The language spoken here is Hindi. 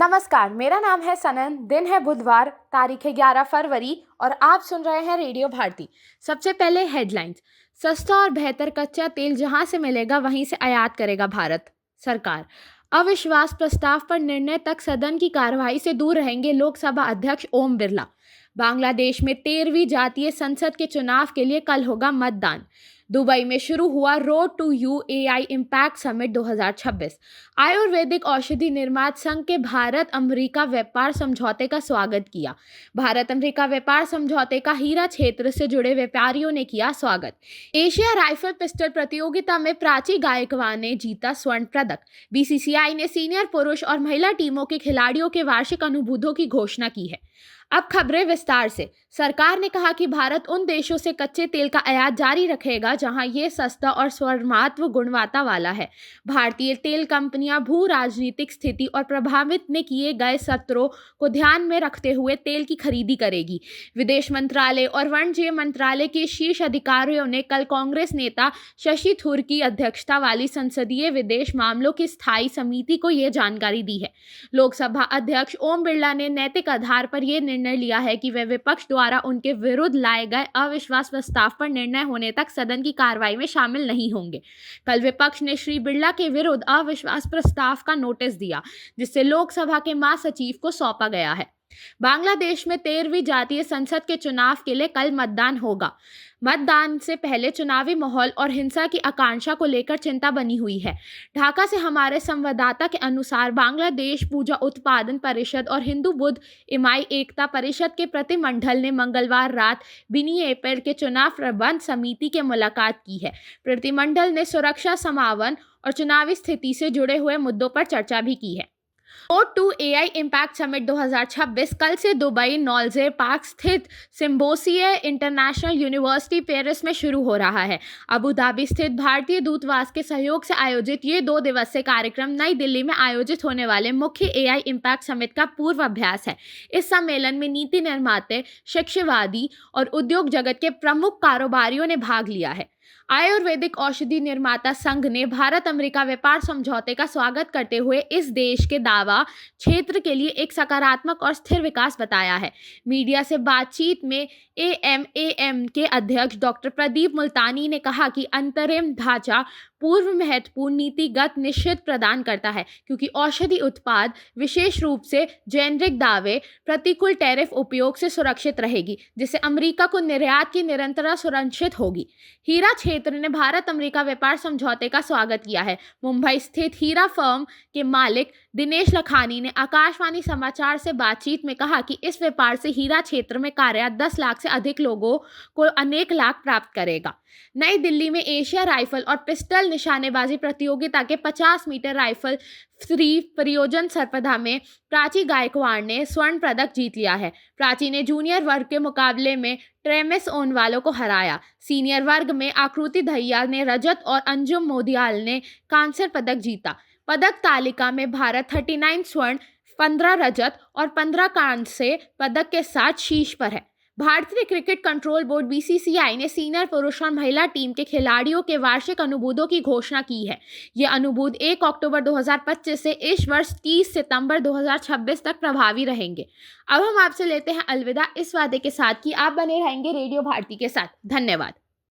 नमस्कार, मेरा नाम है सनन। दिन है बुधवार, तारीख है 11 फरवरी और आप सुन रहे हैं रेडियो भारती। सबसे पहले हेडलाइंस। सस्ता और बेहतर कच्चा तेल जहां से मिलेगा वहीं से आयात करेगा भारत। सरकार अविश्वास प्रस्ताव पर निर्णय तक सदन की कार्यवाही से दूर रहेंगे लोकसभा अध्यक्ष ओम बिरला। बांग्लादेश में 13वीं जातीय संसद के चुनाव के लिए कल होगा मतदान। दुबई में शुरू हुआ road to UAE impact summit 2026। आयुर्वेदिक औषधि निर्माता संघ के भारत अमेरिका व्यापार समझौते का स्वागत किया। भारत अमेरिका व्यापार समझौते का हीरा क्षेत्र से जुड़े व्यापारियों ने किया स्वागत। एशिया राइफल पिस्टल प्रतियोगिता में प्राची गायकवाड़ ने जीता स्वर्ण पदक। बीसीसीआई ने सीनियर पुरुष और महिला टीमों के खिलाड़ियों के वार्षिक अनुबंधों की घोषणा की है। अब खबरें विस्तार से। सरकार ने कहा कि भारत उन देशों से कच्चे तेल का आयात जारी रखेगा जहां ये सस्ता और सर्वमान्य गुणवत्ता वाला है। भारतीय तेल कंपनियां भू राजनीतिक स्थिति और प्रभावित में किए गए सत्रों को ध्यान में रखते हुए तेल की खरीदी करेगी। विदेश मंत्रालय और वाणिज्य मंत्रालय के शीर्ष अधिकारियों ने कल कांग्रेस नेता शशि थरूर की अध्यक्षता वाली संसदीय विदेश मामलों की स्थायी समिति को यह जानकारी दी है। लोकसभा अध्यक्ष ओम बिरला ने नैतिक आधार पर यह निर्णय लिया है कि वे विपक्ष द्वारा उनके विरुद्ध लाए गए अविश्वास प्रस्ताव पर निर्णय होने तक सदन की कार्रवाई में शामिल नहीं होंगे। कल विपक्ष ने श्री बिरला के विरुद्ध अविश्वास प्रस्ताव का नोटिस दिया, जिसे लोकसभा के महासचिव को सौंपा गया है। बांग्लादेश में 13वीं जातीय संसद के चुनाव के लिए कल मतदान होगा। मतदान से पहले चुनावी माहौल और हिंसा की आकांक्षा को लेकर चिंता बनी हुई है। ढाका से हमारे संवाददाता के अनुसार बांग्लादेश पूजा उत्पादन परिषद और हिंदू बुद्ध इमाई एकता परिषद के प्रतिनिधिमंडल ने मंगलवार रात बीएनपी के चुनाव प्रबंध समिति की मुलाकात की है। प्रतिनिधिमंडल ने सुरक्षा समन्वय और चुनावी स्थिति से जुड़े हुए मुद्दों पर चर्चा भी की है। Road to AI impact summit 2026 कल से दुबई नॉल्जे पार्क स्थित सिम्बोसिया इंटरनेशनल यूनिवर्सिटी पेरिस में शुरू हो रहा है। अबू धाबी स्थित भारतीय दूतावास के सहयोग से आयोजित ये 2 दिवसीय कार्यक्रम नई दिल्ली में आयोजित होने वाले मुख्य एआई इम्पैक्ट समिट का पूर्वाभ्यास है। इस सम्मेलन में नीति निर्माता, शिक्षाविद और उद्योग जगत के प्रमुख कारोबारियों ने भाग लिया है। आयुर्वेदिक औषधि निर्माता संघ ने भारत अमेरिका व्यापार समझौते का स्वागत करते हुए इस देश के दावा क्षेत्र के लिए एक सकारात्मक और स्थिर विकास बताया है। मीडिया से बातचीत में एएमएएम के अध्यक्ष डॉक्टर प्रदीप मुल्तानी ने कहा कि अंतरिम ढांचा पूर्व महत्वपूर्ण नीतिगत निश्चित प्रदान करता है, क्योंकि औषधि उत्पाद विशेष रूप से जेनेरिक दावे प्रतिकूल टैरिफ उपयोग से सुरक्षित रहेगी, जिससे अमेरिका को निर्यात की निरंतरता सुनिश्चित होगी। हीरा क्षेत्र ने भारत अमेरिका व्यापार समझौते का स्वागत किया है। मुंबई स्थित हीरा फर्म के मालिक दिनेश लखानी ने आकाशवाणी समाचार से बातचीत में कहा कि इस व्यापार से हीरा क्षेत्र में कार्यरत 10 लाख से अधिक लोगों को अनेक लाभ प्राप्त करेगा। नई दिल्ली में एशिया राइफल और पिस्टल निशानेबाजी प्रतियोगिता के 50 मीटर राइफल फ्री परियोजन स्पर्धा में प्राची गायकवाड़ ने स्वर्ण पदक जीत लिया है। प्राची ने जूनियर वर्ग के मुकाबले में ट्रेमिस ओनवालो को हराया। सीनियर वर्ग में आकृति दहिया ने रजत और अंजुम मोदियाल ने कांस्य पदक जीता। पदक तालिका में भारत 39 स्वर्ण, 15 रजत और 15 कांस्य पदक के साथ शीर्ष पर है। भारतीय क्रिकेट कंट्रोल बोर्ड बीसीसीआई ने सीनियर पुरुष और महिला टीम के खिलाड़ियों के वार्षिक अनुबंधों की घोषणा की है। ये अनुबंध 1 अक्टूबर 2025 से इस वर्ष 30 सितंबर 2026 तक प्रभावी रहेंगे। अब हम आपसे लेते हैं अलविदा, इस वादे के साथ कि आप बने रहेंगे रेडियो भारती के साथ। धन्यवाद।